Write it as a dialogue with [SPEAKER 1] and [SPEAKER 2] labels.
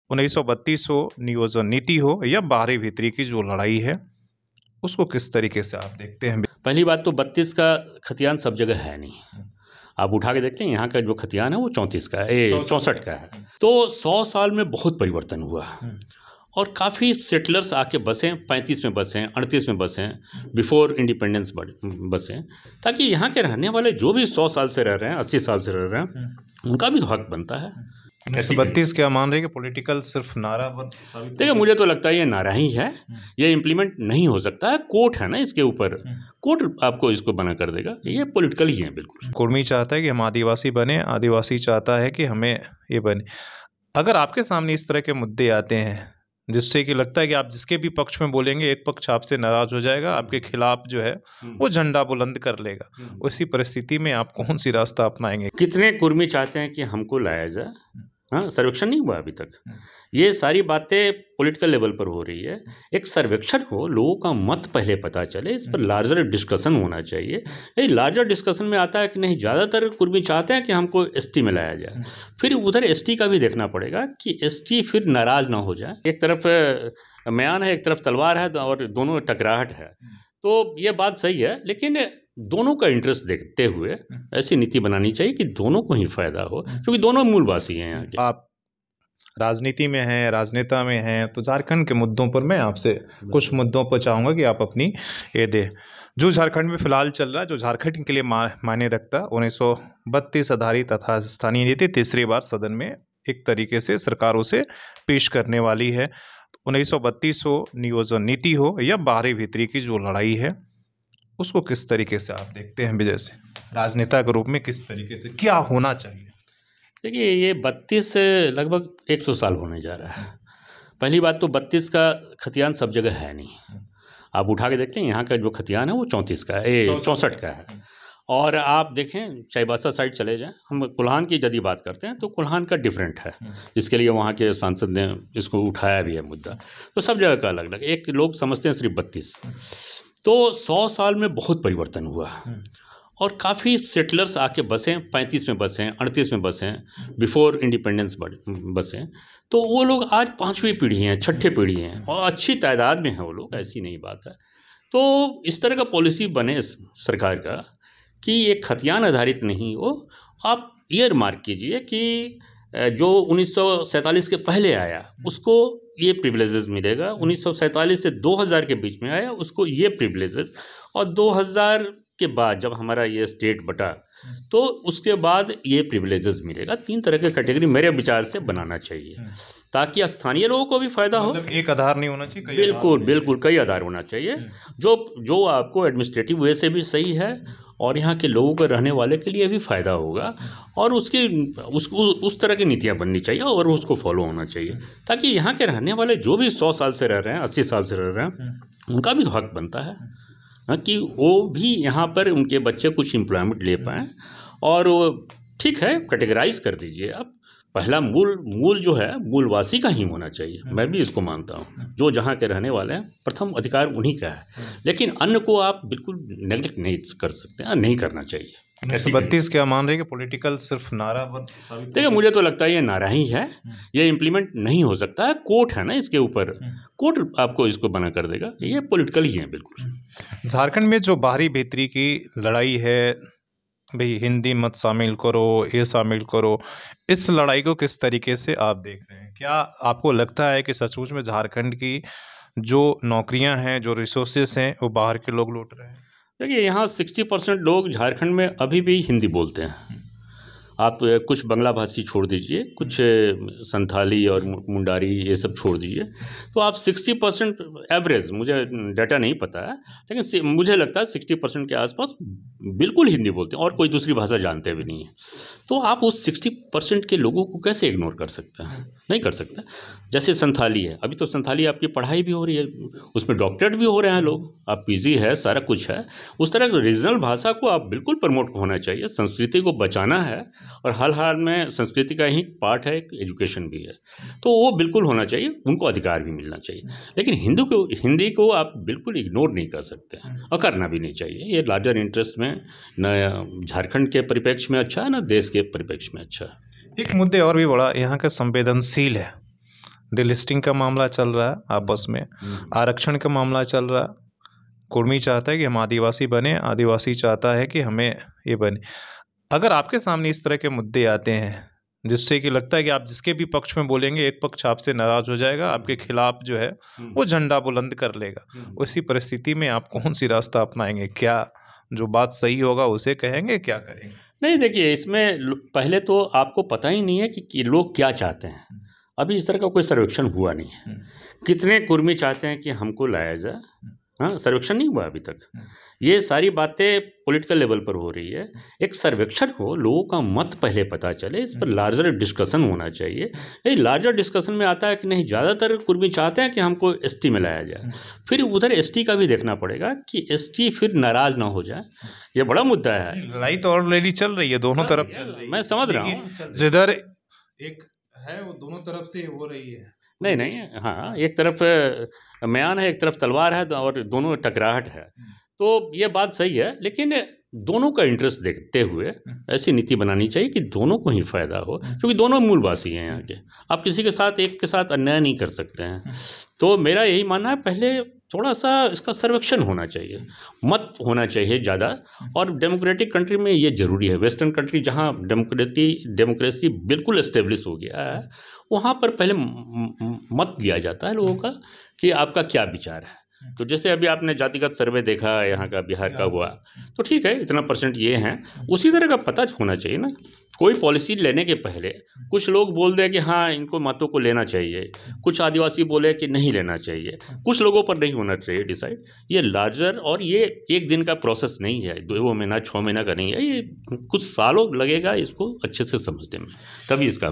[SPEAKER 1] 1932 हो, नियोजन नीति हो या बाहरी भीतरी की जो लड़ाई है, उसको किस तरीके से आप देखते हैं?
[SPEAKER 2] पहली बात तो 32 का खतियान सब जगह है नहीं। आप उठा के देखते हैं, यहाँ का जो खतियान है वो 34 का है, 64 का है। तो 100 साल में बहुत परिवर्तन हुआ और काफ़ी सेटलर्स आके बसे, 35 में बसे, 38 में बसे, बिफोर इंडिपेंडेंस बसे, ताकि यहाँ के रहने वाले जो भी 100 साल से रह रहे हैं, 80 साल से रह रहे हैं, उनका भी तो हक बनता है।
[SPEAKER 1] 1932 क्या मान रहे हैं कि पॉलिटिकल सिर्फ नारा पर?
[SPEAKER 2] देखिए, मुझे तो लगता है ये नारा ही है, ये इम्प्लीमेंट नहीं हो सकता है। कोर्ट है ना इसके ऊपर, कोर्ट आपको इसको बना कर देगा। ये पॉलिटिकल ही है बिल्कुल।
[SPEAKER 1] कुर्मी चाहता है कि हम आदिवासी बने, आदिवासी चाहता है कि हमें ये बने। अगर आपके सामने इस तरह के मुद्दे आते हैं जिससे कि लगता है कि आप जिसके भी पक्ष में बोलेंगे, एक पक्ष आपसे नाराज हो जाएगा, आपके खिलाफ जो है वो झंडा बुलंद कर लेगा, उसी परिस्थिति में आप कौन सी रास्ता अपनाएंगे?
[SPEAKER 2] कितने कुर्मी चाहते हैं कि हमको लाया जाए? हाँ, सर्वेक्षण नहीं हुआ अभी तक। ये सारी बातें पॉलिटिकल लेवल पर हो रही है। एक सर्वेक्षण हो, लोगों का मत पहले पता चले, इस पर लार्जर डिस्कशन होना चाहिए। ये लार्जर डिस्कशन में आता है कि नहीं, ज़्यादातर कुर्मी चाहते हैं कि हमको एसटी में लाया जाए। फिर उधर एसटी का भी देखना पड़ेगा कि एसटी फिर नाराज़ ना हो जाए। एक तरफ म्यान है, एक तरफ तलवार है और दोनों टकराहट है। तो ये बात सही है, लेकिन दोनों का इंटरेस्ट देखते हुए ऐसी नीति बनानी चाहिए कि दोनों को ही फायदा हो, क्योंकि दोनों मूलवासी हैं यहाँ के।
[SPEAKER 1] आप राजनीति में हैं, राजनेता में हैं, तो झारखंड के मुद्दों पर मैं आपसे कुछ मुद्दों पर चाहूँगा कि आप अपनी ये दें। जो झारखंड में फिलहाल चल रहा है, जो झारखंड के लिए मायने रखता, 1932 आधारित तथा स्थानीय नीति तीसरी बार सदन में एक तरीके से सरकार उसे पेश करने वाली है। 1932 हो, नियोजन नीति हो या बाहरी भीतरी की जो लड़ाई है, उसको किस तरीके से आप देखते हैं विजय से? राजनेता के रूप में किस तरीके से क्या होना चाहिए?
[SPEAKER 2] देखिए, ये 32 लगभग 100 साल होने जा रहा है। पहली बात तो 32 का खतियान सब जगह है नहीं। आप उठा के देखते हैं, यहाँ का जो खतियान है वो 34 का है, 64 का है। और आप देखें, चाईबासा साइड चले जाएं, हम कुल्हान की यदि बात करते हैं तो कुल्हान का डिफरेंट है। इसके लिए वहाँ के सांसद ने इसको उठाया भी है मुद्दा। तो सब जगह का अलग अलग, एक लोग समझते हैं सिर्फ 32। तो 100 साल में बहुत परिवर्तन हुआ और काफ़ी सेटलर्स आके बसे, 35 में बसे, 38 में बसे, बिफोर इंडिपेंडेंस बसे। तो वो लोग आज 5वीं पीढ़ी हैं, 6ठे पीढ़ी हैं और अच्छी तादाद में हैं वो लोग, ऐसी नहीं बात है। तो इस तरह का पॉलिसी बने सरकार का कि ये खतियान आधारित नहीं हो। आप ईयर मार्क कीजिए कि जो 1947 के पहले आया उसको ये प्रिविलेजेस मिलेगा, 1947 से 2000 के बीच में आया उसको ये प्रिविलेजेस, और 2000 के बाद जब हमारा ये स्टेट बटा तो उसके बाद ये प्रिविलेजेस मिलेगा। 3 तरह के कैटेगरी मेरे विचार से बनाना चाहिए ताकि स्थानीय लोगों को भी फायदा हो।
[SPEAKER 1] मतलब एक आधार नहीं होना चाहिए,
[SPEAKER 2] बिल्कुल बिल्कुल, कई आधार होना चाहिए जो आपको एडमिनिस्ट्रेटिव वे से भी सही है और यहाँ के लोगों के रहने वाले के लिए भी फ़ायदा होगा, और उसको उस तरह की नीतियाँ बननी चाहिए और उसको फॉलो होना चाहिए, ताकि यहाँ के रहने वाले जो भी 100 साल से रह रहे हैं, 80 साल से रह रहे हैं, उनका भी तो हक बनता है कि वो भी यहाँ पर उनके बच्चे कुछ एम्प्लॉयमेंट ले पाएँ। और ठीक है, कैटेगराइज कर दीजिए। अब पहला मूल जो है मूलवासी का ही होना चाहिए, मैं भी इसको मानता हूँ। जो जहाँ के रहने वाले हैं, प्रथम अधिकार उन्हीं का है, लेकिन अन्य को आप बिल्कुल नेग्लेक्ट नहीं कर सकते, नहीं करना चाहिए।
[SPEAKER 1] 1932 क्या मान रहे हैं कि पॉलिटिकल सिर्फ नारा पर?
[SPEAKER 2] देखिए, मुझे तो लगता है ये नारा ही है, ये इम्प्लीमेंट नहीं हो सकता है। कोर्ट है ना इसके ऊपर, कोर्ट आपको इसको बना कर देगा। ये पॉलिटिकल ही है बिल्कुल।
[SPEAKER 1] झारखंड में जो बाहरी भीतरी की लड़ाई है, भाई हिंदी मत शामिल करो, ये शामिल करो, इस लड़ाई को किस तरीके से आप देख रहे हैं? क्या आपको लगता है कि सचमुच में झारखंड की जो नौकरियां हैं, जो रिसोर्सेस हैं, वो बाहर के लोग लूट रहे हैं?
[SPEAKER 2] देखिए, यहाँ 60% लोग झारखंड में अभी भी हिंदी बोलते हैं। आप कुछ बंगला भाषी छोड़ दीजिए, कुछ संथाली और मुंडारी ये सब छोड़ दीजिए, तो आप 60% एवरेज, मुझे डाटा नहीं पता है, लेकिन मुझे लगता है 60% के आसपास बिल्कुल हिंदी बोलते हैं और कोई दूसरी भाषा जानते भी नहीं है। तो आप उस 60% के लोगों को कैसे इग्नोर कर सकते हैं? नहीं कर सकते। जैसे संथाली है, अभी तो संथाली आपकी पढ़ाई भी हो रही है, उसमें डॉक्टरेट भी हो रहे हैं लोग, आप पीजी है, सारा कुछ है। उस तरह की रीजनल भाषा को आप बिल्कुल प्रमोट होना चाहिए, संस्कृति को बचाना है, और हर हाल में संस्कृति का ही पार्ट है, एजुकेशन भी है, तो वो बिल्कुल होना चाहिए, उनको अधिकार भी मिलना चाहिए। लेकिन हिंदी को आप बिल्कुल इग्नोर नहीं कर सकते और करना भी नहीं चाहिए। ये लार्जर इंटरेस्ट में न झारखंड के परिप्रेक्ष्य में अच्छा है, न देश के परिप्रेक्ष्य में अच्छा है।
[SPEAKER 1] एक मुद्दे और भी बड़ा यहाँ का संवेदनशील है, डिलिस्टिंग का मामला चल रहा है आपस में, आरक्षण का मामला चल रहा है। कुर्मी चाहता है कि हम आदिवासी बने, आदिवासी चाहता है कि हमें ये बने। अगर आपके सामने इस तरह के मुद्दे आते हैं जिससे कि लगता है कि आप जिसके भी पक्ष में बोलेंगे एक पक्ष आपसे नाराज हो जाएगा, आपके खिलाफ जो है वो झंडा बुलंद कर लेगा, उसी परिस्थिति में आप कौन सी रास्ता अपनाएंगे? क्या जो बात सही होगा उसे कहेंगे, क्या करेंगे?
[SPEAKER 2] नहीं, देखिए इसमें पहले तो आपको पता ही नहीं है कि लोग क्या चाहते हैं। अभी इस तरह का कोई सर्वेक्षण हुआ नहीं है। कितने कुर्मी चाहते हैं कि हमको लाया जाए, हाँ, सर्वेक्षण नहीं हुआ अभी तक। ये सारी बातें पॉलिटिकल लेवल पर हो रही है। एक सर्वेक्षण हो, लोगों का मत पहले पता चले, इस पर लार्जर डिस्कशन होना चाहिए। ये लार्जर डिस्कशन में आता है कि नहीं, ज़्यादातर कुर्मी चाहते हैं कि हमको एसटी में लाया जाए। फिर उधर एसटी का भी देखना पड़ेगा कि एसटी फिर नाराज़ ना हो जाए। ये बड़ा मुद्दा है।
[SPEAKER 1] लड़ाई तो ऑलरेडी चल रही है, दोनों तरफ चल रही है।
[SPEAKER 2] मैं समझ रहा हूँ,
[SPEAKER 1] जिधर एक है वो दोनों तरफ से हो रही है।
[SPEAKER 2] नहीं, हाँ, एक तरफ म्यान है, एक तरफ तलवार है, और दोनों टकराहट है। तो ये बात सही है, लेकिन दोनों का इंटरेस्ट देखते हुए ऐसी नीति बनानी चाहिए कि दोनों को ही फ़ायदा हो, क्योंकि दोनों मूलवासी हैं यहाँ के। आप किसी के साथ, एक के साथ अन्याय नहीं कर सकते हैं। तो मेरा यही मानना है, पहले थोड़ा सा इसका सर्वेक्षण होना चाहिए, मत होना चाहिए ज़्यादा। और डेमोक्रेटिक कंट्री में ये ज़रूरी है। वेस्टर्न कंट्री जहाँ डेमोक्रेसी बिल्कुल एस्टेब्लिश हो गया है, वहाँ पर पहले मत लिया जाता है लोगों का कि आपका क्या विचार है। तो जैसे अभी आपने जातिगत सर्वे देखा यहाँ का, बिहार का हुआ, तो ठीक है, इतना % ये हैं, उसी तरह का पता होना चाहिए ना। कोई पॉलिसी लेने के पहले कुछ लोग बोल दें कि हाँ, इनको मतों को लेना चाहिए, कुछ आदिवासी बोले कि नहीं लेना चाहिए, कुछ लोगों पर नहीं होना चाहिए डिसाइड। ये लार्जर, और ये एक दिन का प्रोसेस नहीं है, 2 महीना 6 महीना का नहीं है, ये कुछ सालों लगेगा इसको अच्छे से समझने में, तभी इसका